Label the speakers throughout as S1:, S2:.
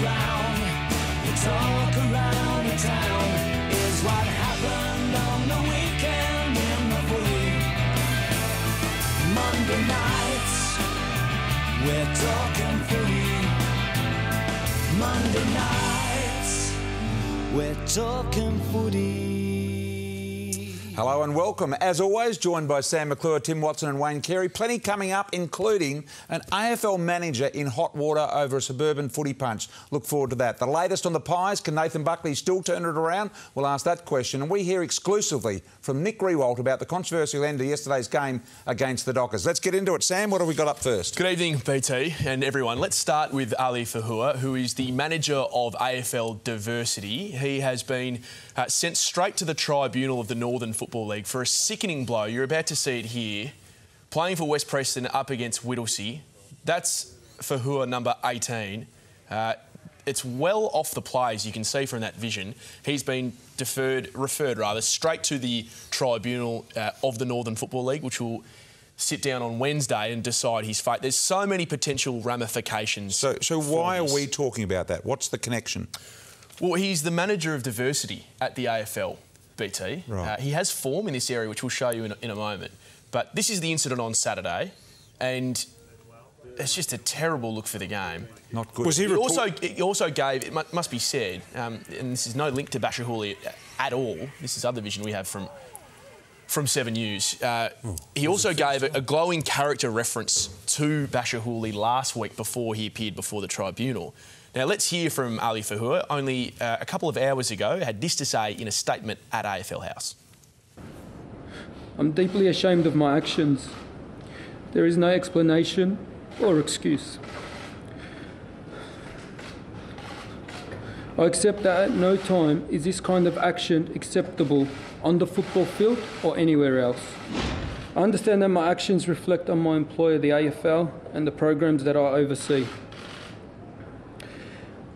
S1: around, the talk around the town is what happened on the weekend in the Footy. Monday nights, we're talking Footy. Monday nights, we're talking Footy.
S2: Hello and welcome. As always, joined by Sam McClure, Tim Watson and Wayne Carey. Plenty coming up, including an AFL manager in hot water over a suburban footy punch. Look forward to that. The latest on the Pies, can Nathan Buckley still turn it around? We'll ask that question. And we hear exclusively from Nick Riewoldt about the controversial end of yesterday's game against the Dockers. Let's get into it. Sam, what have we got up first?
S3: Good evening, BT and everyone. Let's start with Ali Fahua, who is the manager of AFL Diversity. He has been sent straight to the tribunal of the Northern Football League for a sickening blow. You're about to see it here. Playing for West Preston up against Whittlesea. That's Fahua number 18. It's well off the play, as you can see from that vision. He's been referred straight to the tribunal of the Northern Football League, which will sit down on Wednesday and decide his fate. There's so many potential ramifications.
S2: So why are we talking about that? What's the connection?
S3: Well, he's the manager of diversity at the AFL, BT.
S2: Right.
S3: He has form in this area, which we'll show you in a moment. But this is the incident on Saturday, and it's just a terrible look for the game.
S2: Not good.
S3: Was he also gave, it must be said, and this is no link to Bashahuli at all. This is other vision we have from 7 News. He also gave a glowing character reference to Bashahuli last week before he appeared before the tribunal. Now, let's hear from Ali Fahua. Only a couple of hours ago, had this to say in a statement at AFL House.
S4: I'm deeply ashamed of my actions. There is no explanation or excuse. I accept that at no time is this kind of action acceptable on the football field or anywhere else. I understand that my actions reflect on my employer, the AFL, and the programs that I oversee.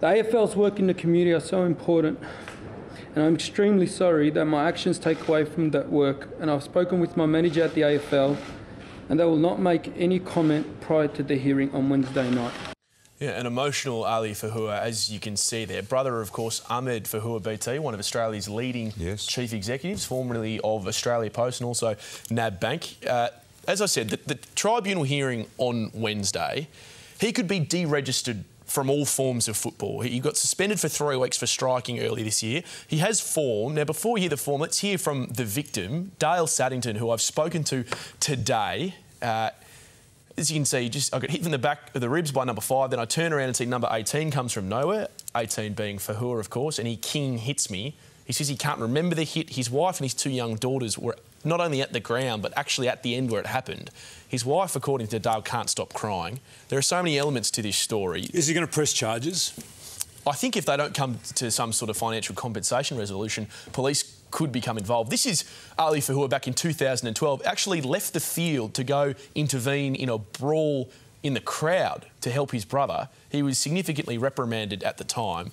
S4: The AFL's work in the community are so important, and I'm extremely sorry that my actions take away from that work, and I've spoken with my manager at the AFL, and they will not make any comment prior to the hearing on Wednesday night.
S3: Yeah, an emotional Ali Fahua, as you can see there. Brother, of course, Ahmed Fahua, BT, one of Australia's leading chief executives, formerly of Australia Post and also NAB Bank. As I said, the tribunal hearing on Wednesday, he could be deregistered from all forms of football. He got suspended for 3 weeks for striking early this year. He has form. Now, before we hear the form, let's hear from the victim, Dale Saddington, who I've spoken to today. As you can see, I got hit from the back of the ribs by number 5, then I turn around and see number 18 comes from nowhere, 18 being Fahua, of course, and he king hits me. He says he can't remember the hit. His wife and his 2 young daughters were not only at the ground, but actually at the end where it happened. His wife, according to Dale, can't stop crying. There are so many elements to this story.
S5: Is he going to press charges?
S3: I think if they don't come to some sort of financial compensation resolution, police could become involved. This is Ali Fahua back in 2012, actually left the field to go intervene in a brawl in the crowd to help his brother. He was significantly reprimanded at the time.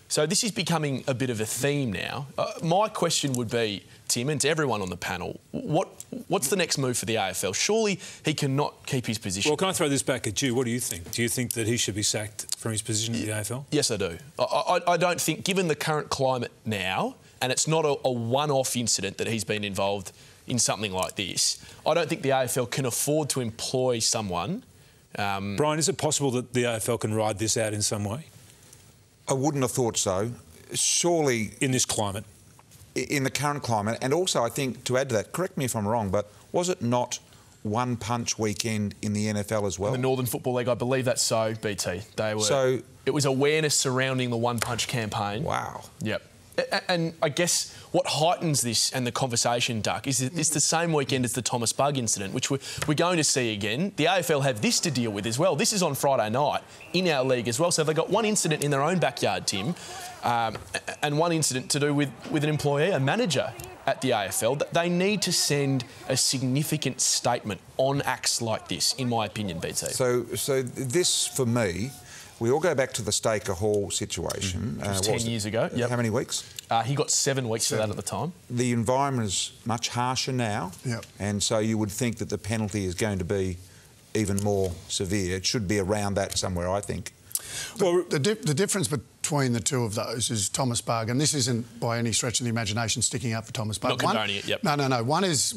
S3: So this is becoming a bit of a theme now. My question would be, Tim, and to everyone on the panel, what's the next move for the AFL? Surely he cannot keep his position.
S5: Well, can I throw this back at you? What do you think? Do you think that he should be sacked from his position at the AFL?
S3: Yes, I do. I don't think, given the current climate now, and it's not a one-off incident that he's been involved in something like this, I don't think the AFL can afford to employ someone.
S5: Brian, is it possible that the AFL can ride this out in some way?
S2: I wouldn't have thought so. Surely...
S5: In this climate?
S2: In the current climate. And also, I think, to add to that, correct me if I'm wrong, but was it not one punch weekend in the NFL as well?
S3: The Northern Football League, I believe that's so, BT. It was awareness surrounding the one punch campaign.
S2: Wow.
S3: Yep. And I guess what heightens this and the conversation, Duck, is it's the same weekend as the Thomas Bug incident, which we're going to see again. The AFL have this to deal with as well. This is on Friday night in our league as well. So they've got one incident in their own backyard, Tim, and one incident to do with an employee, a manager at the AFL. They need to send a significant statement on acts like this, in my opinion, BT.
S2: So this, for me... We all go back to the Staker Hall situation.
S3: It was 10 years ago. Yep.
S2: How many weeks?
S3: He got 7 weeks for that at the time.
S2: The environment is much harsher now.
S6: Yep.
S2: And so you would think that the penalty is going to be even more severe. It should be around that somewhere, I think.
S5: Well,
S6: the difference between the two of those is Thomas Bug, and this isn't by any stretch of the imagination sticking up for Thomas Bug.
S3: Not condoning it, yep.
S6: No. One is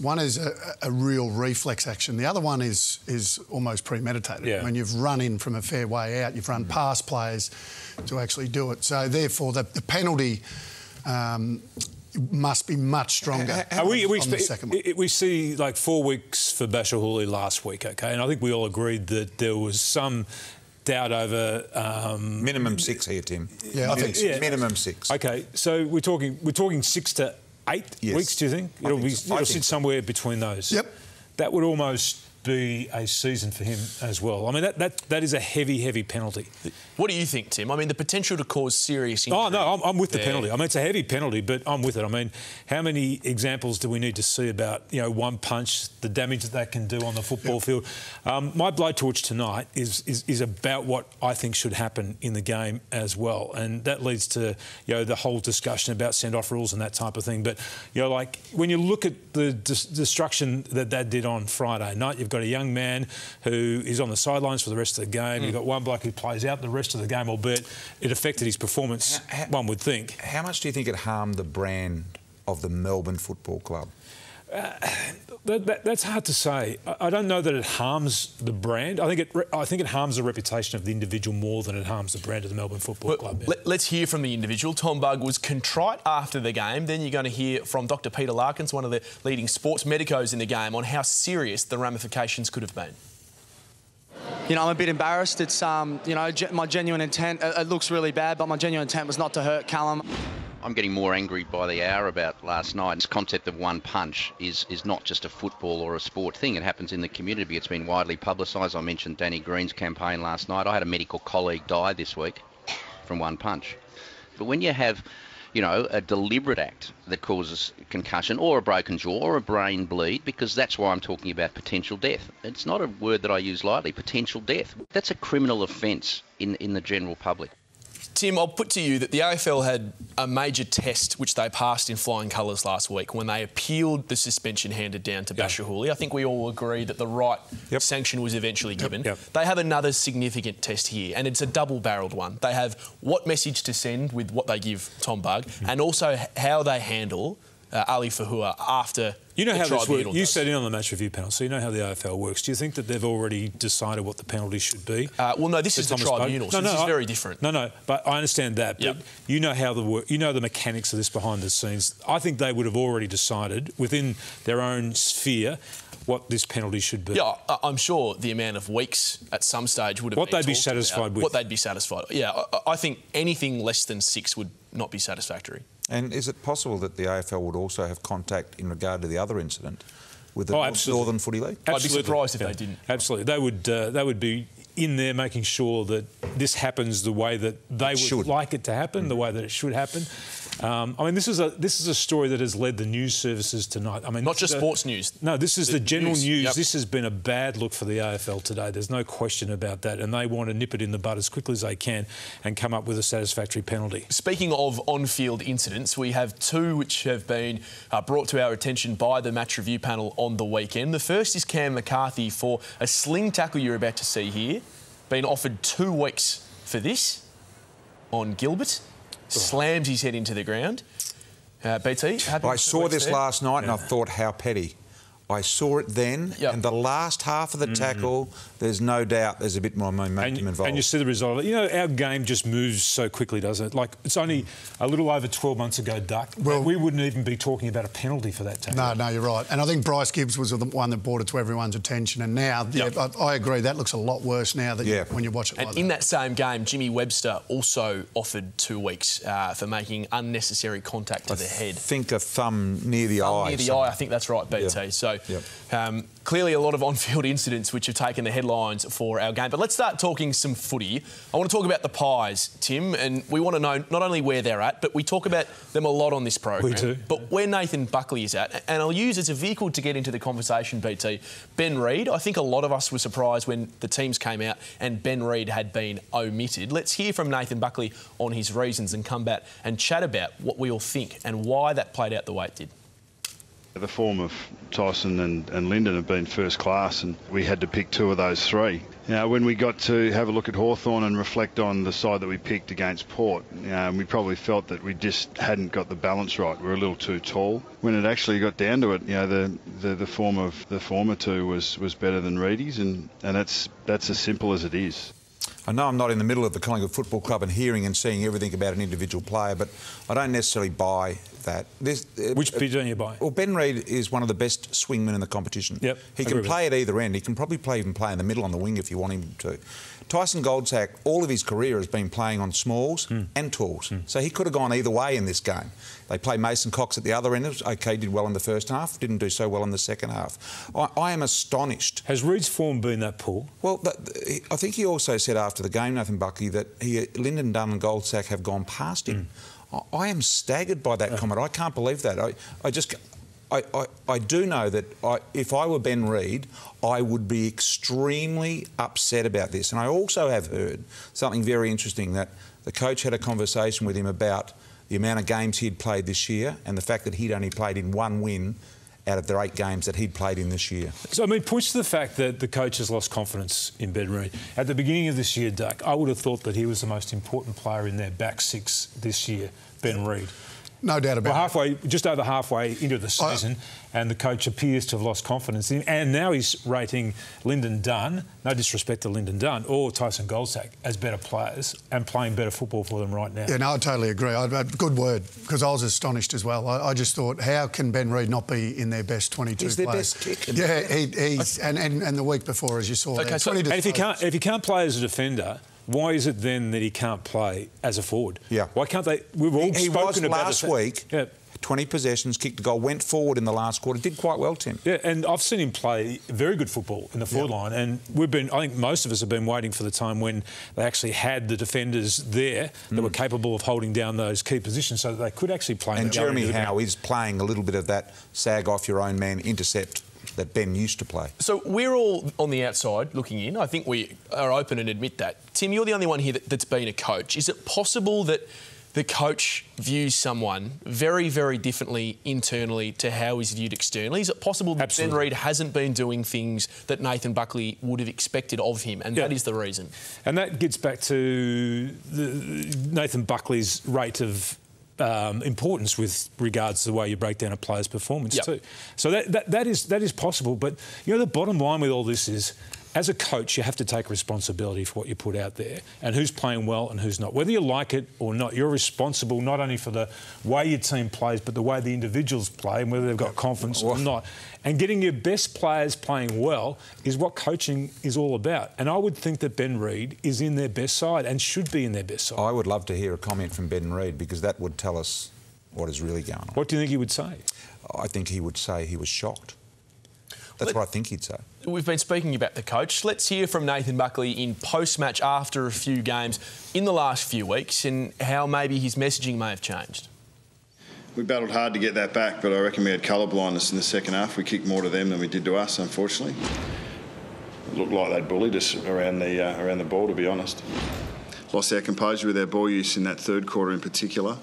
S6: a real reflex action. The other one is almost premeditated.
S5: Yeah.
S6: I mean, you've run in from a fair way out. You've run past players to actually do it. So therefore, the penalty must be much stronger. The second one.
S5: We see like 4 weeks for Bashahuli last week, okay, and I think we all agreed that there was some doubt over
S2: minimum 6 here, Tim.
S6: Yeah, I think
S2: minimum 6.
S5: Okay, so we're talking 6 to 8 weeks. Do you think it'll sit somewhere between those?
S6: Yep.
S5: That would almost be a season for him as well. I mean, that is a heavy penalty.
S3: What do you think, Tim? I mean, the potential to cause serious injury.
S5: Oh, no, I'm with the penalty. I mean, it's a heavy penalty, but I'm with it. I mean, how many examples do we need to see about, one punch, the damage that can do on the football field? My blowtorch tonight is about what I think should happen in the game as well, and that leads to, the whole discussion about send-off rules and that type of thing. But, like, when you look at the destruction that did on Friday night, you've got a young man who is on the sidelines for the rest of the game. You've got one bloke who plays out the rest of the game, albeit it affected his performance, one would think. How
S2: much do you think it harmed the brand of the Melbourne Football Club?
S5: That's hard to say. I don't know that it harms the brand. I think it harms the reputation of the individual more than it harms the brand of the Melbourne Football Club. Yeah.
S3: Let's hear from the individual. Tom Bug was contrite after the game. Then you're going to hear from Dr. Peter Larkins, one of the leading sports medicos in the game, on how serious the ramifications could have been.
S7: I'm a bit embarrassed. It's, my genuine intent, it looks really bad, but my genuine intent was not to hurt Callum.
S8: I'm getting more angry by the hour about last night. This concept of one punch is not just a football or a sport thing. It happens in the community. It's been widely publicised. I mentioned Danny Green's campaign last night. I had a medical colleague die this week from one punch. But when you have, a deliberate act that causes concussion or a broken jaw or a brain bleed, because that's why I'm talking about potential death. It's not a word that I use lightly, potential death. That's a criminal offence in the general public.
S3: Tim, I'll put to you that the AFL had a major test which they passed in flying colours last week when they appealed the suspension handed down to Bashahuli. I think we all agree that the right sanction was eventually given. They have another significant test here, and it's a double-barrelled one. They have what message to send with what they give Tom Bug, and also how they handle Ali Fahua after
S5: how this works. You
S3: does.
S5: sat in on the match review panel, so you know how the AFL works. Do you think that they've already decided what the penalty should be?
S3: Well, no, this is the tribunal, so this is very different.
S5: No, but I understand that. But you know how the mechanics of this behind the scenes. I think they would have already decided within their own sphere what this penalty should be.
S3: Yeah, I'm sure the amount of weeks at some stage would have
S5: what they'd be satisfied with.
S3: What they'd be satisfied. Yeah, I think anything less than 6 would not be satisfactory.
S2: And is it possible that the AFL would also have contact in regard to the other incident with the Northern Footy League?
S3: I'd be surprised if they didn't.
S5: Absolutely. They would be in there making sure that this happens the way that they would like it to happen, the way that it should happen. I mean, this is a story that has led the news services tonight. I mean,
S3: not just sports news.
S5: No, this is the general news. Yep. This has been a bad look for the AFL today. There's no question about that, and they want to nip it in the bud as quickly as they can and come up with a satisfactory penalty.
S3: Speaking of on-field incidents, we have 2 which have been brought to our attention by the match review panel on the weekend. The first is Cam McCarthy for a sling tackle you're about to see here, being offered 2 weeks for this on Gilbert. Slams his head into the ground. BT,
S2: I saw this last night and I thought, how petty. I saw it then, and the last half of the tackle, there's no doubt there's a bit more momentum involved.
S5: And you see the result of it. Our game just moves so quickly, doesn't it? Like, it's only a little over 12 months ago, Duck. Well, we wouldn't even be talking about a penalty for that tackle.
S6: No, you're right. And I think Bryce Gibbs was the one that brought it to everyone's attention. And now, I agree, that looks a lot worse now when you watch it like that.
S3: And in that same game, Jimmy Webster also offered 2 weeks for making unnecessary contact to the head.
S2: I think a thumb near the eye.
S3: Near the eye, I think that's right, BT. So clearly a lot of on-field incidents which have taken the headlines for our game. But let's start talking some footy. I want to talk about the Pies, Tim, and we want to know not only where they're at, but we talk about them a lot on this program.
S5: We do.
S3: But where Nathan Buckley is at, and I'll use as a vehicle to get into the conversation, BT, Ben Reid. I think a lot of us were surprised when the teams came out and Ben Reid had been omitted. Let's hear from Nathan Buckley on his reasons and come back and chat about what we all think and why that played out the way it did.
S9: The form of Tyson and Lyndon have been first class, and we had to pick two of those three. When we got to have a look at Hawthorn and reflect on the side that we picked against Port, we probably felt that we just hadn't got the balance right. We were a little too tall. When it actually got down to it, the form of the former two was better than Reedy's, and that's as simple as it is.
S2: I know I'm not in the middle of the Collingwood Football Club and hearing and seeing everything about an individual player, but I don't necessarily buy that.
S5: Which bit don't you buy?
S2: Well, Ben Reid is one of the best swingmen in the competition.
S5: Yep,
S2: he can play at either end. He can probably even play in the middle on the wing if you want him to. Tyson Goldsack, all of his career has been playing on smalls and talls. So he could have gone either way in this game. They play Mason Cox at the other end. OK, did well in the first half, didn't do so well in the second half. I am astonished.
S5: Has Reid's form been that poor?
S2: Well, I think he also said after the game, Nathan Buckley, that Lyndon Dunn and Goldsack have gone past him. I am staggered by that comment. I can't believe that. I do know that if I were Ben Reid, I would be extremely upset about this. And I also have heard something very interesting, that the coach had a conversation with him about the amount of games he'd played this year and the fact that he'd only played in one win out of the 8 games that he'd played in this year.
S5: So, I mean, points to the fact that the coach has lost confidence in Ben Reid. At the beginning of this year, Duck, I would have thought that he was the most important player in their back six this year, Ben Reid.
S6: No doubt about
S5: it. Just over halfway into the season, and the coach appears to have lost confidence in him. And now he's rating Lyndon Dunn, no disrespect to Lyndon Dunn, or Tyson Goldsack as better players and playing better football for them right now.
S6: Yeah, no, I totally agree. Good word, because I was astonished as well. I just thought, how can Ben Reid not be in their best 22
S2: He's
S6: players?
S2: Their best kicker.
S6: Yeah, he's and the week before, as you saw.
S5: Okay, so, and if he can't play as a defender, why is it then that he can't play as a forward?
S2: Yeah.
S5: Why can't they? We've all spoken about
S2: last week. Yeah. 20 possessions, kicked a goal, went forward in the last quarter, did quite well, Tim.
S5: Yeah, and I've seen him play very good football in the forward line, and I think most of us have been waiting for the time when they actually had the defenders there that were capable of holding down those key positions so that they could actually play.
S2: And Jeremy Howe is playing a little bit of that sag off your own man intercept that Ben used to play.
S3: So we're all on the outside looking in. I think we are open and admit that. Tim, you're the only one here that's been a coach. Is it possible that the coach views someone very, very differently internally to how he's viewed externally? Is it possible that Ben Reid hasn't been doing things that Nathan Buckley would have expected of him, and that is the reason? And that gets back to Nathan Buckley's rate of importance with regards to the way you break down a player's performance too. So that is possible. But, you know, the bottom line with all this is, as a coach, you have to take responsibility for what you put out there and who's playing well and who's not. Whether you like it or not, you're responsible not only for the way your team plays, but the way the individuals play and whether they've got confidence or not. And getting your best players playing well is what coaching is all about. And I would think that Ben Reid is in their best side and should be in their best side.
S2: I would love to hear a comment from Ben Reid, because that would tell us what is really going on.
S5: What do you think he would say?
S2: I think he would say he was shocked. That's what I think he'd say.
S3: We've been speaking about the coach. Let's hear from Nathan Buckley in post-match after a few games in the last few weeks and how maybe his messaging may have changed.
S10: We battled hard to get that back, but I reckon we had colour blindness in the second half. We kicked more to them than we did to us, unfortunately. It looked like they bullied us around the ball, to be honest. Lost our composure with our ball use in that third quarter in particular.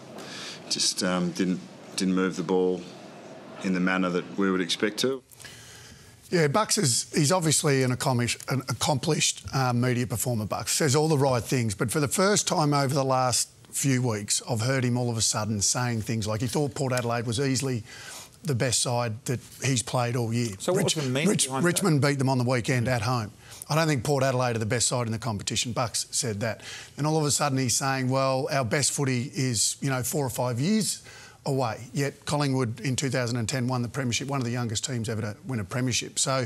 S10: Just didn't move the ball in the manner that we would expect to.
S6: Yeah, Bucks he's obviously an accomplished media performer, Bucks. Says all the right things, but for the first time over the last few weeks, I've heard him all of a sudden saying things like he thought Port Adelaide was easily the best side that he's played all year.
S2: So
S6: Richmond beat them on the weekend at home. I don't think Port Adelaide are the best side in the competition. Bucks said that. And all of a sudden he's saying, well, our best footy is, 4 or 5 years away. Yet Collingwood in 2010 won the premiership, one of the youngest teams ever to win a premiership. So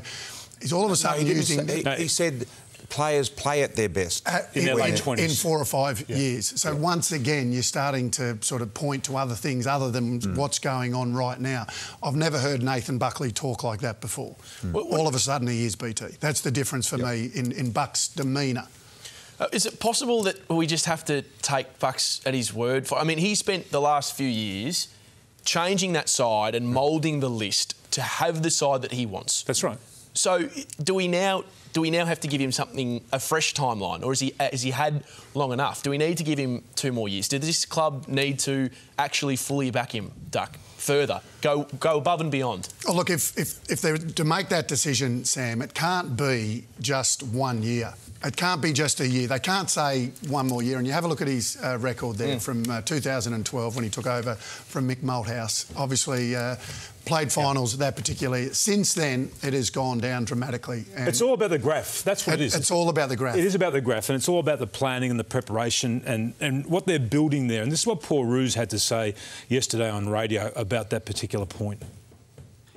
S6: he's all of a sudden using...
S2: He said players play at their best
S5: in their late 20s.
S6: In 4 or 5 years. So once again, you're starting to sort of point to other things other than what's going on right now. I've never heard Nathan Buckley talk like that before. All of a sudden he is BT. That's the difference for me in Buck's demeanour.
S3: Is it possible that we just have to take Bucks at his word? I mean, he spent the last few years changing that side and moulding the list to have the side that he wants.
S5: That's right.
S3: So do we now have to give him a fresh timeline, or has he had long enough? Do we need to give him 2 more years? Does this club need to actually fully back him, Duck, further, go above and beyond?
S6: Oh, look, if they're to make that decision, Sam, it can't be just 1 year. It can't be just a year. They can't say one more year. And you have a look at his record there from 2012 when he took over from Mick Malthouse. Obviously, played finals that particularly. Since then, it has gone down dramatically. And
S5: it's all about the graph. That's what it is.
S6: It's all about the graph.
S5: It is about the graph, and it's all about the planning and the preparation and what they're building there. And this is what Paul Roos had to say yesterday on radio about that particular point.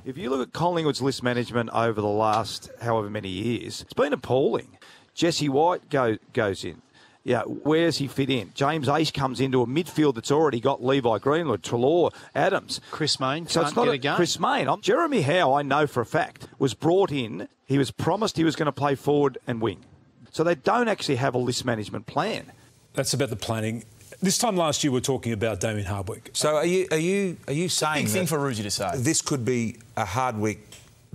S11: If you look at Collingwood's list management over the last however many years, it's been appalling. Jesse White goes in. Yeah, where does he fit in? James Ace comes into a midfield that's already got Levi Greenwood, Treloar, Adams.
S12: Chris Mayne
S11: so
S12: can't get a game.
S11: Chris Mayne. Jeremy Howe, I know for a fact, was brought in. He was promised he was going to play forward and wing. So they don't actually have a list management plan.
S5: That's about the planning. This time last year, we were talking about Damien Hardwick.
S2: So are you saying
S3: big thing for Roosy to say?
S2: This could be a Hardwick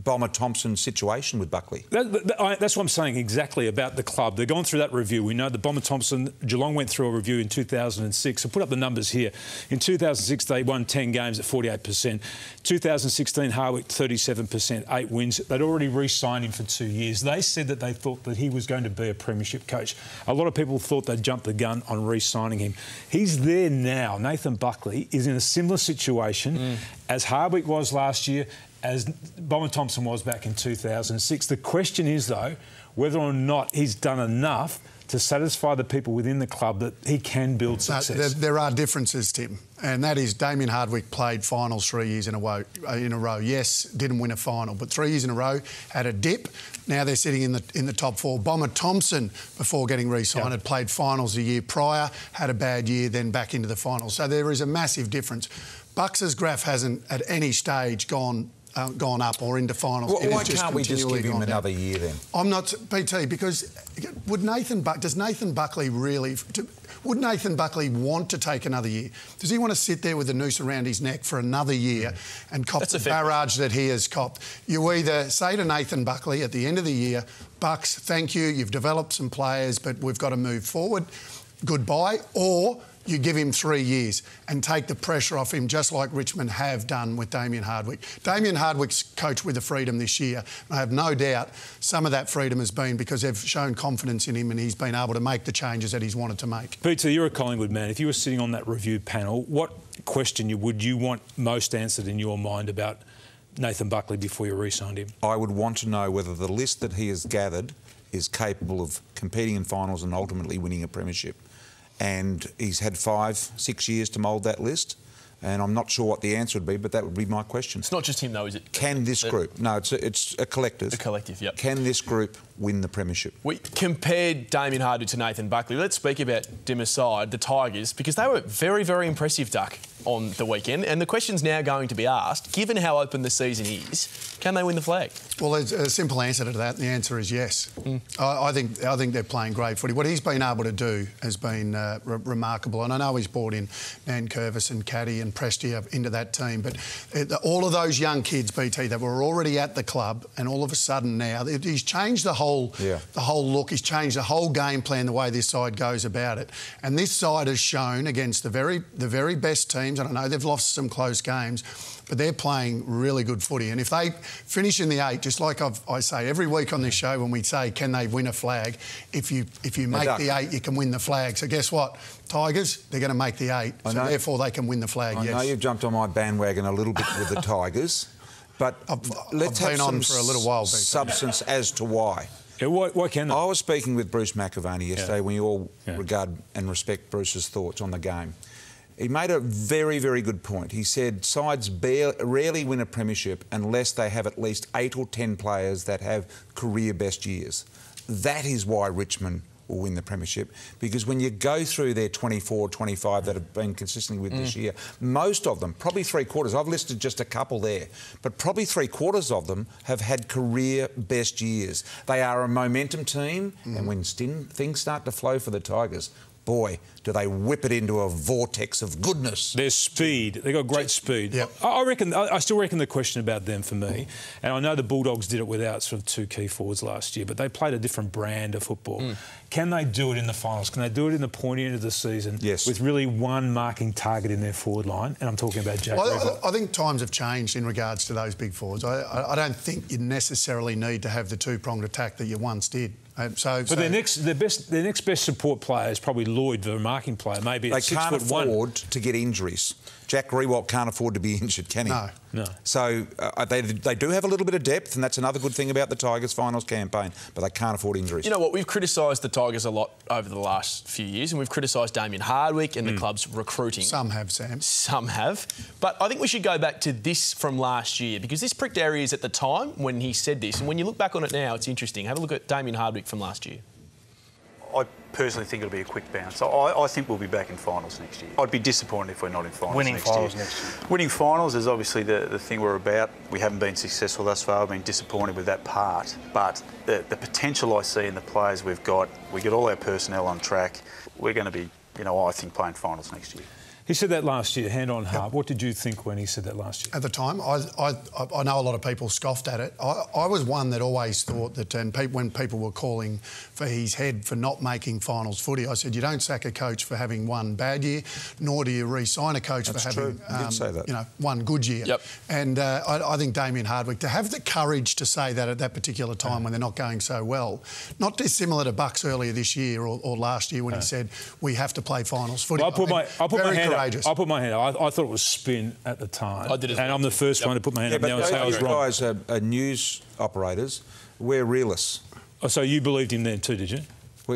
S2: Bomber Thompson situation with Buckley?
S5: That's what I'm saying exactly about the club. They've gone through that review. We know that Bomber Thompson, Geelong went through a review in 2006. I put up the numbers here. In 2006, they won 10 games at 48%. 2016, Hardwick, 37%, 8 wins. They'd already re-signed him for 2 years. They said that they thought that he was going to be a premiership coach. A lot of people thought they'd jumped the gun on re-signing him. He's there now. Nathan Buckley is in a similar situation as Hardwick was last year, as Bomber Thompson was back in 2006. The question is, though, whether or not he's done enough to satisfy the people within the club that he can build success.
S6: There are differences, Tim, and that is Damien Hardwick played finals 3 years in a row. Yes, didn't win a final, but 3 years in a row, had a dip. Now they're sitting in the top 4. Bomber Thompson, before getting re-signed, had played finals a year prior, had a bad year, then back into the finals. So there is a massive difference. Bucks' graph hasn't at any stage gone up or into finals.
S2: Well, why can't we just give him another year then?
S6: I'm not, BT, because would Nathan Buckley want to take another year? Does he want to sit there with a noose around his neck for another year and cop the barrage that he has copped? You either say to Nathan Buckley at the end of the year, Bucks, thank you, you've developed some players, but we've got to move forward, goodbye, or you give him 3 years and take the pressure off him, just like Richmond have done with Damien Hardwick. Damien Hardwick's coached with the freedom this year. I have no doubt some of that freedom has been because they've shown confidence in him and he's been able to make the changes that he's wanted to make.
S5: Peter, you're a Collingwood man. If you were sitting on that review panel, what question would you want most answered in your mind about Nathan Buckley before you re-signed him?
S2: I would want to know whether the list that he has gathered is capable of competing in finals and ultimately winning a premiership. And he's had 5-6 years to mould that list. And I'm not sure what the answer would be, but that would be my question.
S3: It's not just him, though, is it?
S2: Can this group... No, it's a collective.
S3: A collective, yep.
S2: Can this group win the premiership? We
S3: compared Damien Hardwick to Nathan Buckley. Let's speak about dim aside, the Tigers, because they were very, very impressive, Duck, on the weekend. And the question's now going to be asked, given how open the season is, can they win the flag?
S6: Well, there's a simple answer to that, and the answer is yes. I think they're playing great footy. What he's been able to do has been remarkable, and I know he's brought in Nankervis and Caddy and Prestia into that team, but all of those young kids, BT, that were already at the club, and all of a sudden now he's changed the whole look. He's changed the whole game plan, the way this side goes about it, and this side has shown against the very best teams, and I know they've lost some close games, but they're playing really good footy. And if they finish in the 8, just like I say every week on this show when we say, can they win a flag? If you make the 8, you can win the flag. So guess what? Tigers, they're going to make the 8. So therefore they can win the flag,
S2: I know you've jumped on my bandwagon a little bit with the Tigers, but let's have some
S6: for a little while,
S2: substance as to why.
S5: Yeah, why can they?
S2: I was speaking with Bruce McAvaney yesterday. We all regard and respect Bruce's thoughts on the game. He made a very, very good point. He said sides rarely win a premiership unless they have at least 8 or 10 players that have career best years. That is why Richmond will win the premiership, because when you go through their 24, 25 that have been consistently with this year, most of them, probably 3/4, I've listed just a couple there, but probably 3/4 of them have had career best years. They are a momentum team, and when things start to flow for the Tigers, boy, do they whip it into a vortex of goodness.
S5: Their speed. They've got great speed. Yep. I still reckon the question about them for me, and I know the Bulldogs did it without sort of two key forwards last year, but they played a different brand of football. Can they do it in the finals? Can they do it in the pointy end of the season with really one marking target in their forward line? And I'm talking about Jack Rivett.
S6: I think times have changed in regards to those big forwards. I don't think you necessarily need to have the two-pronged attack that you once did.
S5: Their next best support player is probably Lloyd, the marking player. Maybe
S2: they can't afford to get injuries. Jack Rewalt can't afford to be injured, can he?
S6: No.
S2: So they do have a little bit of depth, and that's another good thing about the Tigers finals campaign, but they can't afford injuries.
S3: You know what? We've criticised the Tigers a lot over the last few years, and we've criticised Damien Hardwick and the club's recruiting.
S6: Some have, Sam.
S3: Some have. But I think we should go back to this from last year, because this pricked our ears at the time when he said this, and when you look back on it now, it's interesting. Have a look at Damien Hardwick from last year.
S12: I personally think it'll be a quick bounce. I think we'll be back in finals next year. I'd be disappointed if we're not in finals next year. Winning finals is obviously the thing we're about. We haven't been successful thus far. I've been disappointed with that part. But the potential I see in the players we've got, we get all our personnel on track. We're going to be, I think, playing finals next year.
S5: He said that last year, hand on heart. What did you think when he said that last year?
S6: At the time, I know a lot of people scoffed at it. I was one that always thought that, when people were calling for his head for not making finals footy, I said, you don't sack a coach for having one bad year, nor do you re-sign a coach for having one good year.
S3: Yep.
S6: And I think Damien Hardwick, to have the courage to say that at that particular time when they're not going so well, not dissimilar to Bucks earlier this year or last year when he said, we have to play finals footy.
S5: Well, I'll put my hand up.
S6: I
S5: put my hand up. I thought it was spin at the time.
S3: I did as well.
S5: And I'm the first one to put my hand up now and say I was wrong.
S2: You guys are news operators. We're realists.
S5: Oh, so you believed him then too, did you?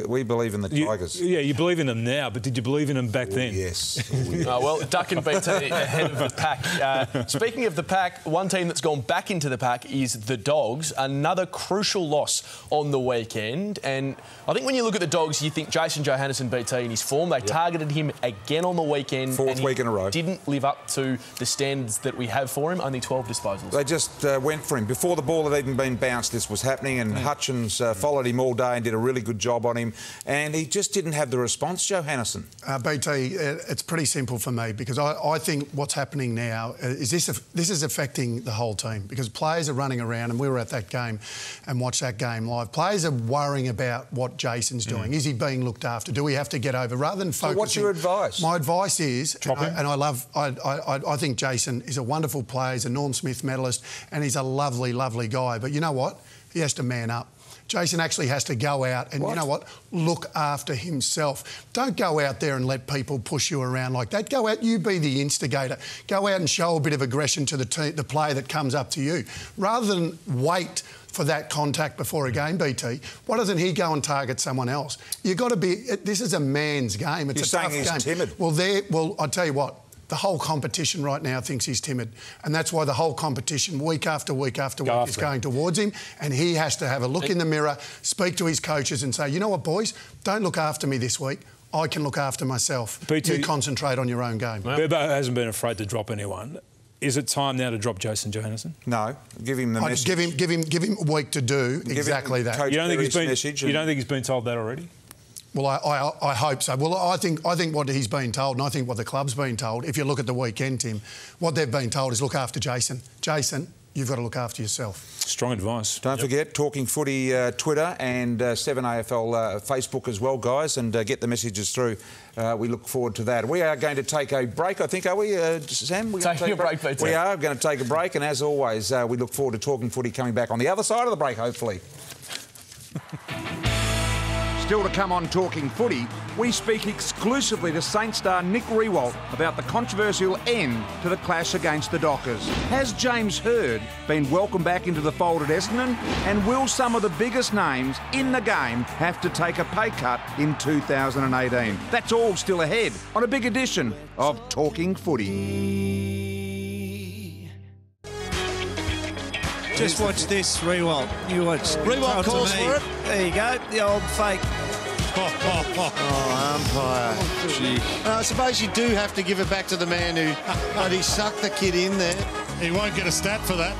S2: We believe in the Tigers.
S5: You believe in them now, but did you believe in them back then?
S2: Yes.
S3: Well, Duck and BT ahead of the pack. Speaking of the pack, one team that's gone back into the pack is the Dogs. Another crucial loss on the weekend. And I think when you look at the Dogs, you think Jason Johannisen, BT, in his form. They targeted him again on the weekend.
S2: Fourth week in a row.
S3: Didn't live up to the standards that we have for him. Only 12 disposals.
S2: They just went for him. Before the ball had even been bounced, this was happening, and Hutchins followed him all day and did a really good job on him. And he just didn't have the response, Johannisen.
S6: BT, it's pretty simple for me, because I think what's happening now is this is affecting the whole team, because players are running around, and we were at that game and watched that game live. Players are worrying about what Jason's doing. Is he being looked after? Do we have to get over? Rather than focusing...
S2: So what's your advice?
S6: My advice is, I think Jason is a wonderful player, he's a Norm Smith medalist, and he's a lovely, lovely guy. But you know what? He has to man up. Jason actually has to go out and, you know what, look after himself. Don't go out there and let people push you around like that. Go out, you be the instigator. Go out and show a bit of aggression to the player that comes up to you. Rather than wait for that contact before a game, BT, why doesn't he go and target someone else? You've got to be... This is a man's game. It's a tough game.
S2: You're saying he's timid?
S6: Well, I'll tell you what. The whole competition right now thinks he's timid, and that's why the whole competition, week after week after week, is going towards him, and he has to have a look in the mirror, speak to his coaches and say, you know what, boys, don't look after me this week. I can look after myself. You concentrate on your own game.
S5: Bebo hasn't been afraid to drop anyone. Is it time now to drop Jason Johannisen?
S2: No. Give him the message.
S6: Give him a week to do exactly that.
S5: You don't think he's been told that already?
S6: Well, I hope so. Well, I think what he's been told, and I think what the club's been told, if you look at the weekend, Tim, what they've been told is look after Jason. Jason, you've got to look after yourself.
S5: Strong advice.
S2: Don't forget, Talking Footy Twitter and 7AFL Facebook as well, guys, and get the messages through. We look forward to that. We are going to take a break, I think, are we, Sam?
S3: Taking a break, BT.
S2: We are going to take a break, and as always, we look forward to Talking Footy coming back on the other side of the break, hopefully. Still to come on Talking Footy, we speak exclusively to Saints star Nick Riewoldt about the controversial end to the clash against the Dockers. Has James Hird been welcomed back into the fold at Essendon? And will some of the biggest names in the game have to take a pay cut in 2018? That's all still ahead on a big edition of Talking Footy.
S13: Just watch this, Riewoldt. You watch. Riewoldt calls for it. There you go, the old fake.
S14: Umpire. Gee. I suppose you do have to give it back to the man who... but he sucked the kid in there.
S15: He won't get a stat for that.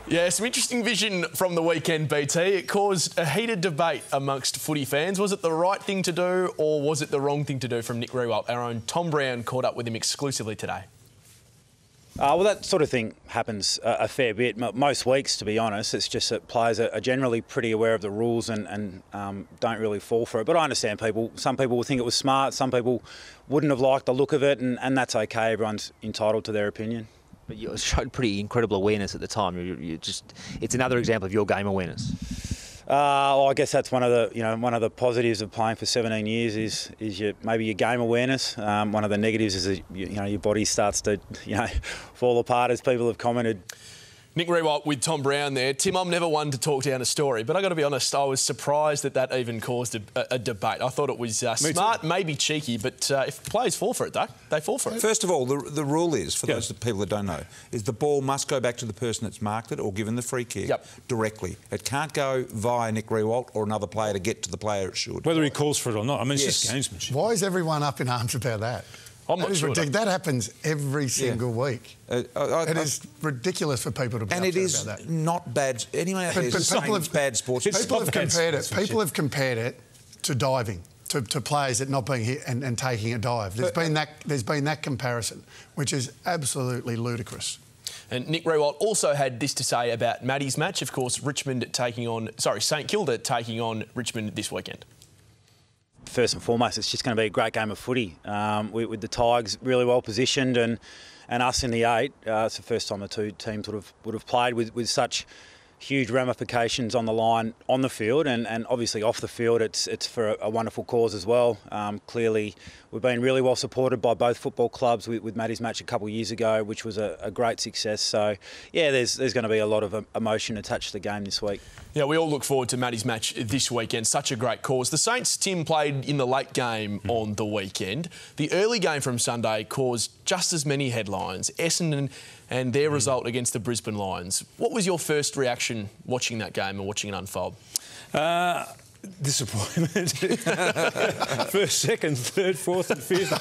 S3: Yeah, some interesting vision from the weekend, BT. It caused a heated debate amongst footy fans. Was it the right thing to do or was it the wrong thing to do from Nick Riewoldt? Our own Tom Brown caught up with him exclusively today.
S15: Well, that sort of thing happens a fair bit. Most weeks, to be honest. It's just that players are generally pretty aware of the rules and don't really fall for it. But I understand people. Some people will think it was smart. Some people wouldn't have liked the look of it, and that's okay. Everyone's entitled to their opinion.
S16: But you showed pretty incredible awareness at the time. It's another example of your game awareness.
S15: Well, I guess that's one of the positives of playing for 17 years is maybe your game awareness. One of the negatives is that your body starts to fall apart, as people have commented.
S3: Nick Riewoldt with Tom Brown there. Tim, I'm never one to talk down a story, but I got to be honest, I was surprised that even caused a debate. I thought it was smart, maybe cheeky, but if players fall for it, they fall for it.
S2: First of all, the rule is, for those people that don't know, is the ball must go back to the person that's marked it or given the free kick directly. It can't go via Nick Riewoldt or another player to get to the player it should.
S5: Whether he calls for it or not. I mean, it's just gamesmanship.
S6: Why is everyone up in arms about that?
S3: I'm not sure.
S6: That happens every single week. It is ridiculous for people to be upset about that.
S2: And it is not bad. Anyone out there is saying it's bad sports.
S6: People have compared it to diving, to players that not being hit and taking a dive. There's been that comparison, which is absolutely ludicrous.
S3: And Nick Riewoldt also had this to say about Maddie's match. Of course, St Kilda taking on Richmond this weekend.
S15: First and foremost, it's just going to be a great game of footy with the Tigers really well positioned and us in the 8. It's the first time the two teams would have played with such huge ramifications on the line, on the field, and obviously off the field. It's for a wonderful cause as well. Clearly, we've been really well supported by both football clubs with Maddie's match a couple of years ago, which was a great success. So, yeah, there's going to be a lot of emotion attached to the game this week.
S3: Yeah, we all look forward to Maddie's match this weekend. Such a great cause. The Saints, Tim, played in the late game on the weekend. The early game from Sunday caused just as many headlines. Essendon and their result against the Brisbane Lions. What was your first reaction watching that game and watching it unfold?
S5: Disappointment. First, second, third, fourth and fifth.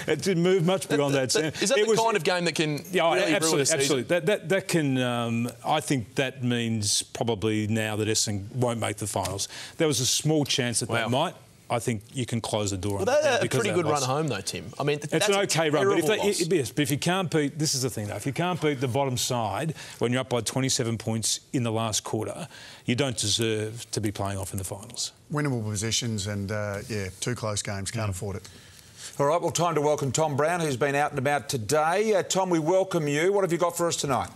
S5: It didn't move much beyond that.
S3: Is that the kind of game that can really ruin a season?
S5: Absolutely. That can... I think that means probably now that Essendon won't make the finals. There was a small chance that they might. I think you can close the door on that.
S3: They had a pretty good run home, though, Tim. I mean,
S5: it's an okay run. But if you can't beat... This is the thing, though. If you can't beat the bottom side when you're up by 27 points in the last quarter, you don't deserve to be playing off in the finals.
S6: Winnable positions and, two close games. Can't afford it.
S2: All right, well, time to welcome Tom Brown, who's been out and about today. Tom, we welcome you. What have you got for us tonight?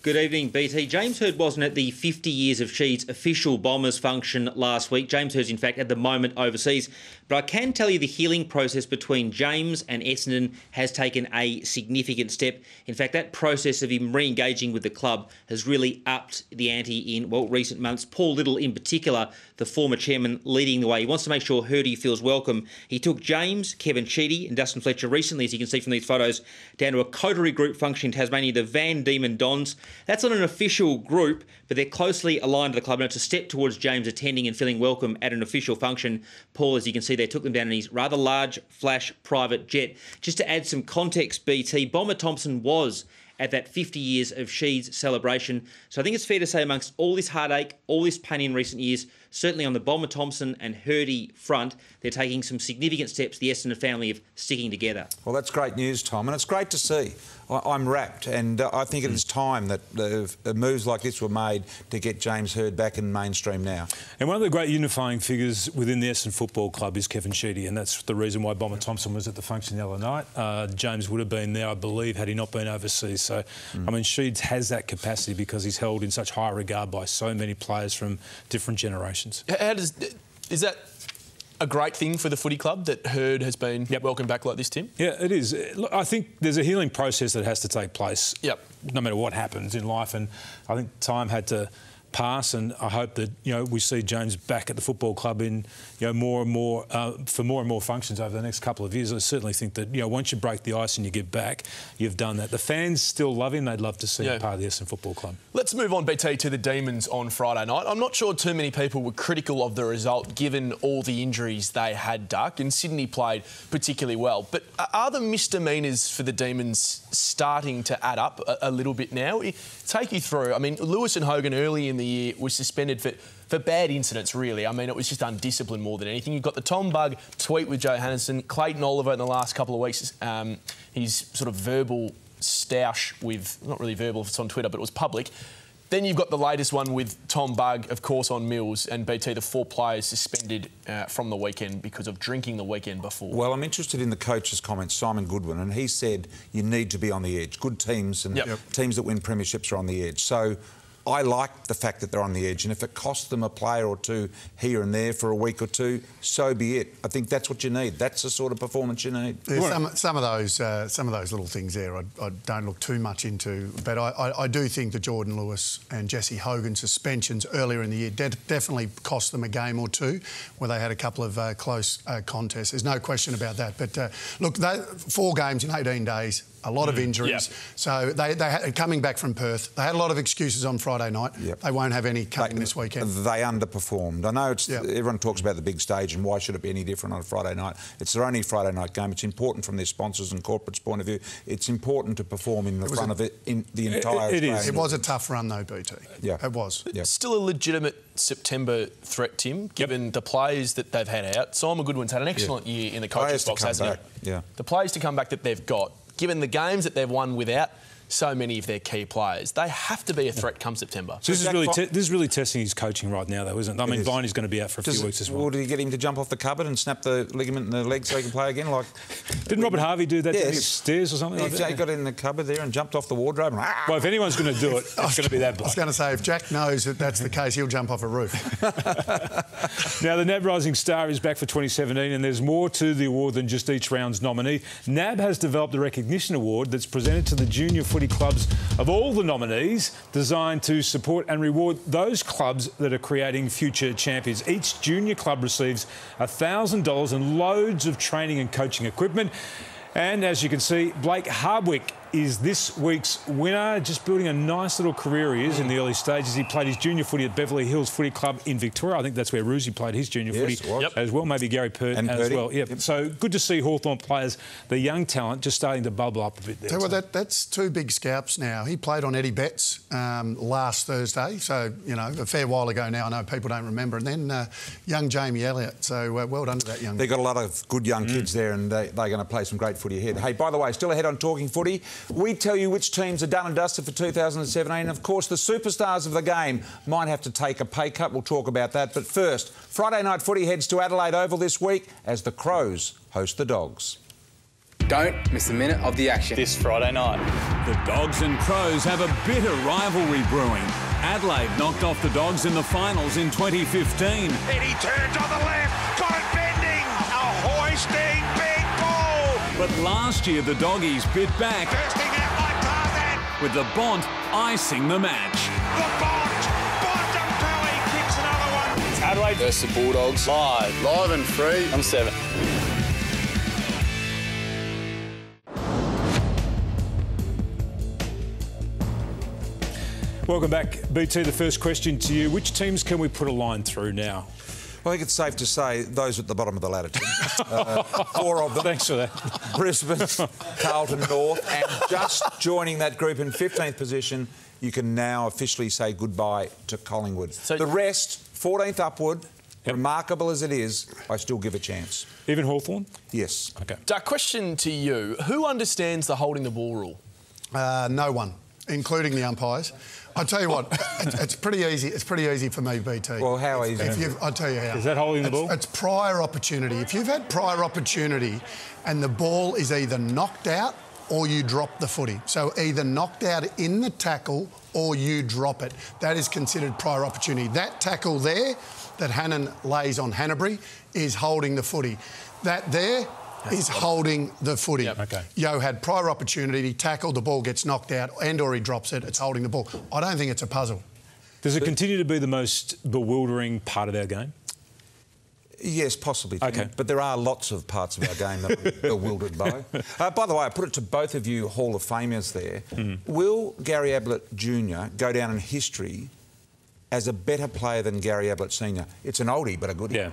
S17: Good evening, BT. James Hird wasn't at the 50 Years of Sheed's official Bombers function last week. James Hird's, in fact, at the moment overseas. But I can tell you the healing process between James and Essendon has taken a significant step. In fact, that process of him re-engaging with the club has really upped the ante in, recent months. Paul Little, in particular, the former chairman, leading the way. He wants to make sure Hirdy feels welcome. He took James, Kevin Sheedy and Dustin Fletcher recently, as you can see from these photos, down to a coterie group function in Tasmania, the Van Diemen Dons. That's not an official group, but they're closely aligned to the club, and it's a step towards James attending and feeling welcome at an official function. Paul, as you can see there, took them down in his rather large, flash, private jet. Just to add some context, BT, Bomber Thompson was at that 50 Years of Sheed's celebration. So I think it's fair to say amongst all this heartache, all this pain in recent years, certainly on the Bomber Thompson and Hirdy front, they're taking some significant steps, the Essendon family, of sticking together.
S2: Well, that's great news, Tom, and it's great to see. I'm rapt, and I think it is time that moves like this were made to get James Hird back in mainstream now.
S5: And one of the great unifying figures within the Essendon Football Club is Kevin Sheedy, and that's the reason why Bomber Thompson was at the function the other night. James would have been there, I believe, had he not been overseas. So, I mean, Sheeds has that capacity because he's held in such high regard by so many players from different generations.
S3: Is that a great thing for the footy club that Hird has been welcomed back like this, Tim?
S5: Yeah, it is. Look, I think there's a healing process that has to take place.
S3: Yep.
S5: No matter what happens in life, and I think time had to pass, and I hope that we see James back at the football club in more and more for more and more functions over the next couple of years. I certainly think that once you break the ice and you get back, you've done that. The fans still love him; they'd love to see him part of the Essendon Football Club.
S3: Let's move on, BT, to the Demons on Friday night. I'm not sure too many people were critical of the result given all the injuries they had, Duck, and Sydney played particularly well. But are the misdemeanours for the Demons starting to add up a little bit now? Take you through. I mean, Lewis and Hogan early in the year was suspended for bad incidents, really. I mean, it was just undiscipline more than anything. You've got the Tom Bug tweet with Joe Hannison, Clayton Oliver in the last couple of weeks, his sort of verbal stoush with, not really verbal if it's on Twitter, but it was public. Then you've got the latest one with Tom Bug, of course, on Mills, and BT, the 4 players suspended from the weekend because of drinking the weekend before.
S2: Well, I'm interested in the coach's comments, Simon Goodwin, and he said you need to be on the edge. Good teams and teams that win premierships are on the edge. So I like the fact that they're on the edge, and if it costs them a player or two here and there for a week or two, so be it. I think that's what you need. That's the sort of performance you need.
S6: Yeah, some of those little things there I don't look too much into, but I do think that Jordan Lewis and Jesse Hogan suspensions earlier in the year definitely cost them a game or two where they had a couple of close contests. There's no question about that. But look, 4 games in 18 days. A lot of injuries. So they had, coming back from Perth, they had a lot of excuses on Friday night. They won't have any coming this weekend.
S2: They underperformed. I know everyone talks about the big stage and why should it be any different on a Friday night. It's their only Friday night game. It's important from their sponsors and corporates' point of view. It's important to perform in the front of it in the entire
S6: It was a tough run though, BT.
S2: Yeah.
S6: It was.
S3: It's still a legitimate September threat, Tim, given the players that they've had out. Simon Goodwin's had an excellent year in the coach's box, hasn't he? The players to come back that they've got, given the games that they've won without so many of their key players, they have to be a threat come September.
S5: So this is really testing his coaching right now, though, isn't it? I mean, Viney's going to be out for a few weeks as well.
S2: Well, did he get him to jump off the cupboard and snap the ligament in the leg so he can play again? Like,
S5: didn't Robert Harvey do that upstairs or something like that?
S2: He got in the cupboard there and jumped off the wardrobe. And,
S5: well, if anyone's going to do it, it's going to be that bloke.
S6: I was going to say, if Jack knows that that's the case, he'll jump off a roof.
S5: Now, the NAB Rising Star is back for 2017, and there's more to the award than just each round's nominee. NAB has developed a recognition award that's presented to the junior footy clubs of all the nominees, designed to support and reward those clubs that are creating future champions. Each junior club receives $1,000 and loads of training and coaching equipment. And as you can see, Blake Hardwick is this week's winner, just building a nice little career he is in the early stages. He played his junior footy at Beverly Hills Footy Club in Victoria. I think that's where Roosie played his junior footy as well, maybe Gary Pert as well. So good to see Hawthorn players, the young talent, just starting to bubble up a bit there.
S6: So, well, that's 2 big scalps now. He played on Eddie Betts last Thursday, so, a fair while ago now. I know people don't remember. And then young Jamie Elliott, so well done to that young
S2: They've got a lot of good young kids there, and they're going to play some great footy ahead. Hey, by the way, still ahead on Talking Footy, we tell you which teams are done and dusted for 2017. And, of course, the superstars of the game might have to take a pay cut. We'll talk about that. But first, Friday Night Footy heads to Adelaide Oval this week as the Crows host the Dogs.
S18: Don't miss a minute of the action this Friday night.
S19: The Dogs and Crows have a bitter rivalry brewing. Adelaide knocked off the Dogs in the finals in 2015.
S20: Eddie turns on the left, got it bending, a hoisting big ball.
S19: But last year the Doggies bit back.
S20: Bursting out like Tarzan.
S19: With the Bont icing the match.
S20: The Bont, Bontempelli kicks another one.
S18: It's Adelaide versus the Bulldogs. Live and free on 7.
S5: Welcome back. BT, the first question to you. Which teams can we put a line through now?
S2: I think it's safe to say those at the bottom of the ladder, Tim. 4 of them.
S5: Thanks for that.
S2: Brisbane, Carlton North, and just joining that group in 15th position, you can now officially say goodbye to Collingwood. So the rest, 14th upward, remarkable as it is, I still give a chance.
S5: Even Hawthorn?
S2: Yes.
S5: OK.
S3: Duck, question to you. Who understands the holding the ball rule?
S6: No one, including the umpires. I'll tell you what, it's pretty easy. It's pretty easy for me, BT.
S2: Well, how easy?
S6: I'll tell you how.
S5: Is that holding the ball?
S6: It's prior opportunity. If you've had prior opportunity and the ball is either knocked out or you drop the footy, so either knocked out in the tackle or you drop it, that is considered prior opportunity. That tackle there that Hannon lays on Hanbury is holding the footy. That there is holding the footy. Yo had prior opportunity, he tackled, the ball gets knocked out and or he drops it, it's holding the ball. I don't think it's a puzzle.
S5: Does it continue to be the most bewildering part of our game?
S2: Yes, possibly.
S5: Okay.
S2: But there are lots of parts of our game that I'm bewildered by. By the way, I put it to both of you Hall of Famers there. Will Gary Ablett Jr. go down in history as a better player than Gary Ablett Sr.? It's an oldie, but a goodie.
S5: Yeah.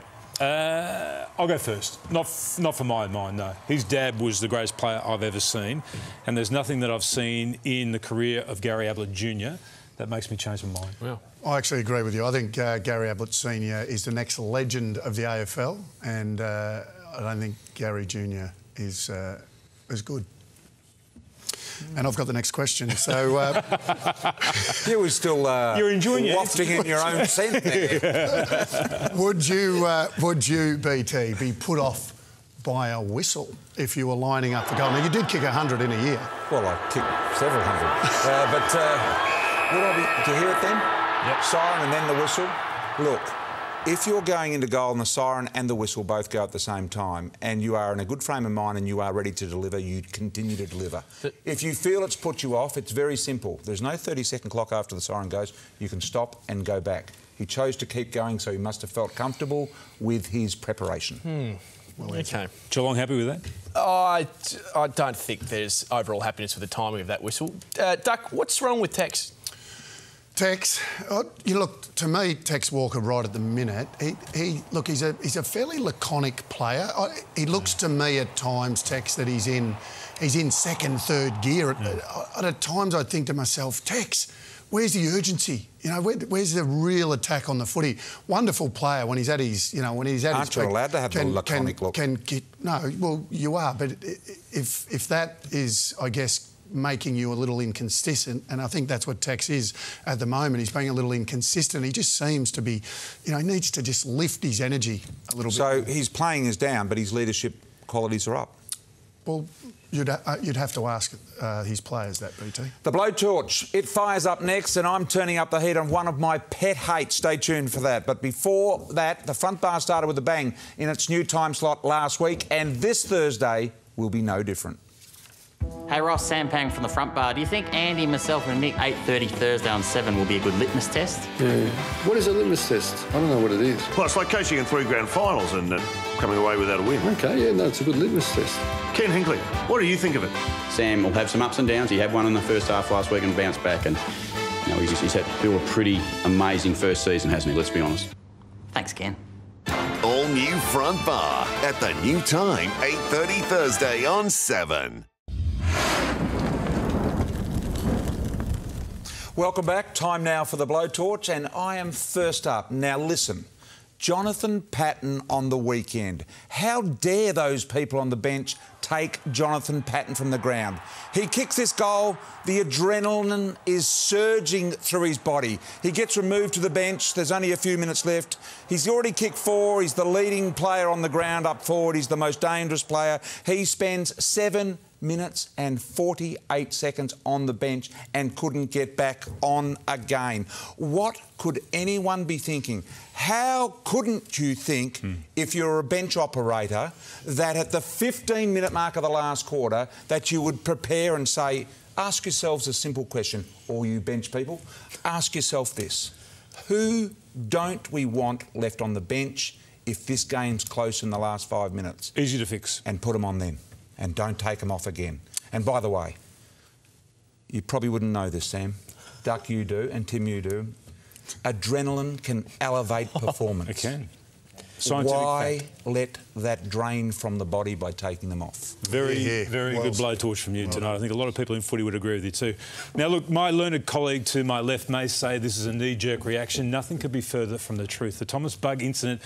S5: I'll go first. Not for my mind, no. His dad was the greatest player I've ever seen, and there's nothing that I've seen in the career of Gary Ablett Jr. that makes me change my mind.
S3: Wow.
S6: I actually agree with you. I think Gary Ablett Sr. is the next legend of the AFL, and I don't think Gary Jr. is as good. And I've got the next question. So
S2: you were still
S5: you're enjoying
S2: wafting in your own scent there.
S6: Would you, BT, be put off by a whistle if you were lining up for goal? Now, you did kick 100 in a year.
S2: Well, I kicked several hundred. Would I be... Do you hear it then? Yep. Siren and then the whistle. Look, if you're going into goal and the siren and the whistle both go at the same time and you are in a good frame of mind and you are ready to deliver, you continue to deliver. If you feel it's put you off, it's very simple. There's no 30-second clock after the siren goes. You can stop and go back. He chose to keep going, so he must have felt comfortable with his preparation.
S3: Well, OK.
S5: Geelong happy with that?
S3: I don't think there's overall happiness with the timing of that whistle. Duck, what's wrong with Tex?
S6: Tex, you look, to me, Tex Walker right at the minute, he's a fairly laconic player. He looks to me at times, Tex, that he's in second, third gear. At times I think to myself, Tex, where's the urgency? You know, where's the real attack on the footy? Wonderful player when he's at his,
S2: Aren't you allowed to have the laconic look?
S6: No, well, you are, but if that is, I guess, making you a little inconsistent, and I think that's what Tex is at the moment. He's being a little inconsistent. He just seems to be, he needs to just lift his energy a little bit.
S2: So his playing is down, but his leadership qualities are up.
S6: Well, you'd have to ask his players that, BT.
S2: The blowtorch, it fires up next, and I'm turning up the heat on one of my pet hates. Stay tuned for that. But before that, the front bar started with a bang in its new time slot last week, and this Thursday will be no different.
S21: Hey Ross, Sam Pang from the front bar. Do you think Andy, myself and Nick 8:30 Thursday on 7 will be a good litmus test?
S22: Yeah. What is a litmus test? I don't know what it is.
S23: Well, it's like coaching in 3 grand finals and coming away without a win.
S22: OK, yeah, no, it's a good litmus test.
S23: Ken Hinkley, what do you think of it?
S24: Sam will have some ups and downs. He had one in the first half last week and bounced back, and he's had to do a pretty amazing first season, hasn't he? Let's be honest.
S21: Thanks, Ken.
S25: All new front bar at the new time, 8:30 Thursday on 7.
S2: Welcome back. Time now for the blowtorch, and I am first up. Now listen, Jonathan Patton on the weekend. How dare those people on the bench take Jonathan Patton from the ground? He kicks this goal, the adrenaline is surging through his body. He gets removed to the bench, there's only a few minutes left. He's already kicked 4, he's the leading player on the ground up forward, he's the most dangerous player. He spends 7 minutes and 48 seconds on the bench and couldn't get back on again. What could anyone be thinking? How couldn't you think, if you're a bench operator, that at the 15-minute mark of the last quarter that you would prepare and say, ask yourselves a simple question, all you bench people, ask yourself this: who don't we want left on the bench if this game's close in the last 5 minutes?
S5: Easy to fix.
S2: And put them on then. And don't take them off again. And by the way, you probably wouldn't know this, Sam. Duck, you do, and Tim, you do. Adrenaline can elevate performance.
S5: It can.
S2: Why let that drain from the body by taking them off?
S5: Very good blowtorch from you tonight. I think a lot of people in footy would agree with you too. Now, look, my learned colleague to my left may say this is a knee-jerk reaction. Nothing could be further from the truth. The Thomas Bugg incident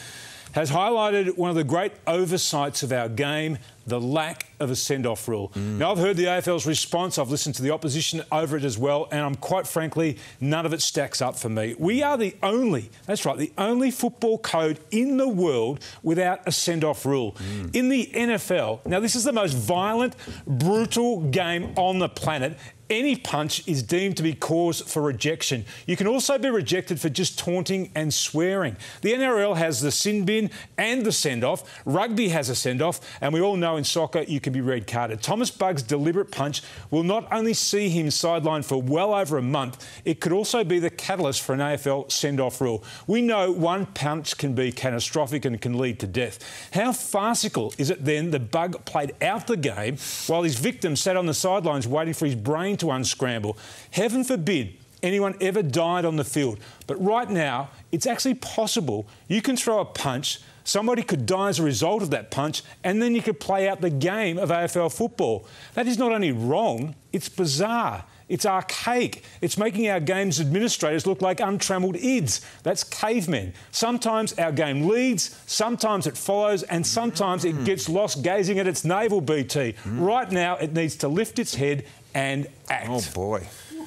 S5: has highlighted one of the great oversights of our game, the lack of a send-off rule. Now, I've heard the AFL's response, I've listened to the opposition over it as well, and I'm quite frankly, none of it stacks up for me. We are the only football code in the world without a send-off rule. In the NFL, now this is the most violent, brutal game on the planet. Any punch is deemed to be cause for rejection. You can also be rejected for just taunting and swearing. The NRL has the sin bin and the send-off. Rugby has a send-off, and we all know know in soccer you can be red carded. Thomas Bugg's deliberate punch will not only see him sidelined for well over a month, it could also be the catalyst for an AFL send-off rule. We know one punch can be catastrophic and can lead to death. How farcical is it then that Bugg played out the game while his victim sat on the sidelines waiting for his brain to unscramble? Heaven forbid anyone ever died on the field. But right now, it's actually possible you can throw a punch, somebody could die as a result of that punch, and then you could play out the game of AFL football. That is not only wrong, it's bizarre. It's archaic. It's making our game's administrators look like untrammelled ids. That's cavemen. Sometimes our game leads, sometimes it follows, and sometimes it gets lost gazing at its navel, BT. Right now, it needs to lift its head and act.
S2: Oh, boy.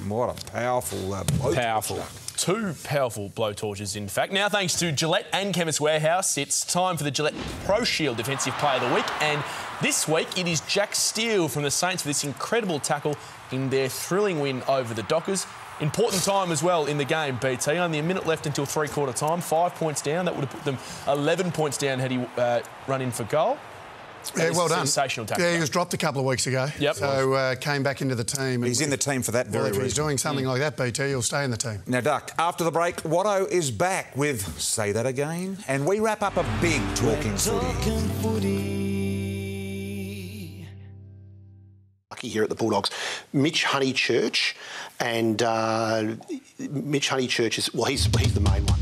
S2: What a powerful blow.
S3: Powerful. Two powerful blowtorches, in fact. Now, thanks to Gillette and Chemist Warehouse, it's time for the Gillette Pro Shield Defensive Player of the Week. And this week, it is Jack Steele from the Saints for this incredible tackle in their thrilling win over the Dockers. Important time as well in the game, BT. Only a minute left until three-quarter time. 5 points down. That would have put them 11 points down had he run in for goal.
S6: Yeah, well done.
S3: Sensational tackle.
S6: Yeah, he was dropped a couple of weeks ago.
S3: Yep.
S6: So came back into the team.
S2: He's in the team for that very reason.
S6: If he's doing something like that, BT, he'll stay in the team.
S2: Now, Duck, after the break, Watto is back with Say That Again, and we wrap up a big Talking Footy.
S1: Lucky here at the Bulldogs. Mitch Honeychurch, and Mitch Honeychurch is, well, he's the main one.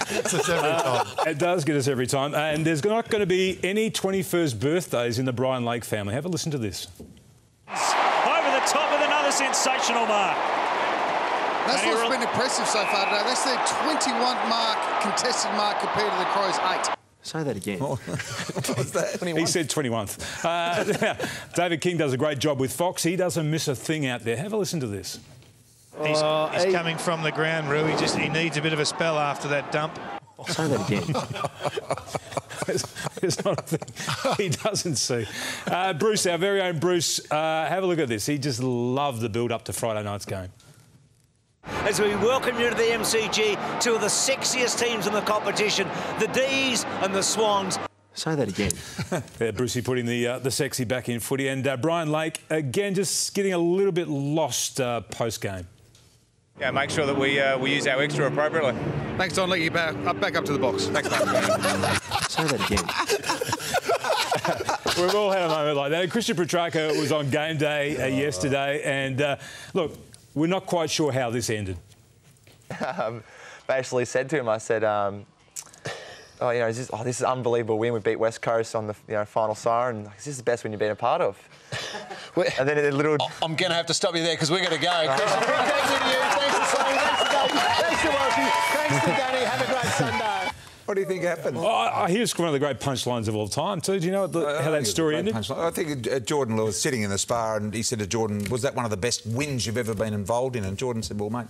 S6: Gets us every time.
S5: It does get us every time. And there's not going to be any 21st birthdays in the Brian Lake family. Have a listen to this.
S4: Over the top with another sensational mark.
S14: That's what's been impressive so far today. That's their 21 contested mark compared to the Crows' 8.
S16: Say that again.
S2: What was that?
S5: He said 21th. David King does a great job with Fox. He doesn't miss a thing out there. Have a listen to this.
S4: He's coming from the ground, Roo. He needs a bit of a spell after that dump.
S16: Say that again.
S5: There's not a thing he doesn't see. Bruce, our very own Bruce, have a look at this. He just loved the build-up to Friday night's game.
S7: As we welcome you to the MCG, two of the sexiest teams in the competition, the D's and the Swans.
S16: Say that again.
S5: Yeah, Brucey putting the sexy back in footy. And Brian Lake, again, just getting a little bit lost post-game.
S8: Yeah, make sure that we use our extra appropriately.
S9: Thanks, Don. Let you back up to the box. Thanks, mate.
S16: Say that again.
S5: We've all had a moment like that. Christian Petrarca was on game day yesterday. And, look, we're not quite sure how this ended.
S26: Basically said to him, I said, this is an unbelievable win. We beat West Coast on the final siren. Is this the best win you've been a part of? And then a little...
S14: I'm going to have to stop you there because we're going to go. Thanks to you. Thanks to Sonny. Thanks to Walshy. Thanks to Danny. Have a great Sunday.
S2: What do you think happened?
S5: I hear it's one of the great punchlines of all time, too. Do you know how that story ended?
S2: I think Jordan was sitting in the spa and he said to Jordan, was that one of the best wins you've ever been involved in? And Jordan said, well, mate,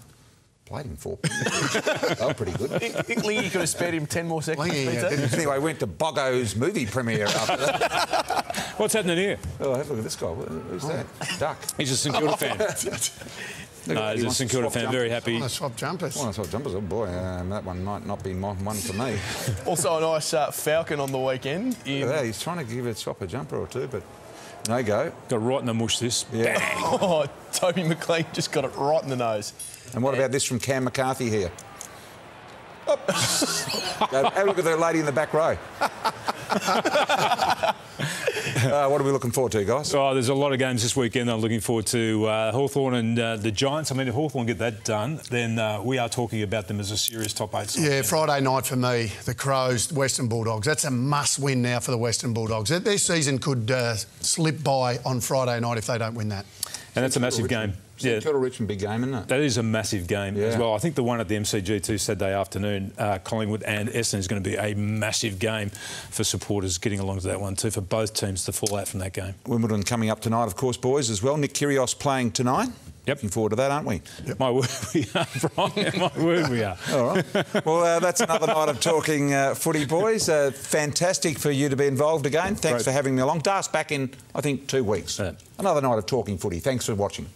S2: played him 4 Oh, pretty good.
S3: I think Lingy could have spared him 10 more seconds.
S2: Anyway, went to Boggo's movie premiere after that.
S5: What's happening here?
S2: Oh, have a look at this guy. Who's that? Duck.
S5: He's a St Kilda fan. No, he's a St Kilda fan, very happy.
S6: Swap jumpers.
S2: Swap jumpers. Oh, boy, that one might not be one for me.
S3: Also a nice Falcon on the weekend.
S2: He's trying to give it swap a jumper or two, but no go.
S5: Got right in the mush, this.
S2: Yeah.
S3: Oh, Toby McLean just got it right in the nose.
S2: And what about this from Cam McCarthy here? Have a look at the lady in the back row. What are we looking forward to, guys?
S5: Oh, there's a lot of games this weekend I'm looking forward to. Hawthorn and the Giants. I mean, if Hawthorn get that done, then we are talking about them as a serious top 8 side.
S6: Yeah, Friday night for me, the Crows, Western Bulldogs. That's a must-win now for the Western Bulldogs. Their season could slip by on Friday night if they don't win that.
S5: And that's a massive game.
S2: Yeah, Kilda Richmond, big game, isn't it?
S5: That is a massive game as well. I think the one at the MCG too, Saturday afternoon, Collingwood and Essendon is going to be a massive game for supporters getting along to that one too, for both teams to fall out from that game.
S2: Wimbledon coming up tonight, of course, boys, as well. Nick Kyrgios playing tonight.
S5: Yep.
S2: Looking forward to that, aren't we?
S5: Yep. My word, we are, Brian. My word, we are.
S2: All right. Well, that's another night of talking footy, boys. Fantastic for you to be involved again. Thanks for having me along. Dar's back in, I think, 2 weeks. Another night of talking footy. Thanks for watching.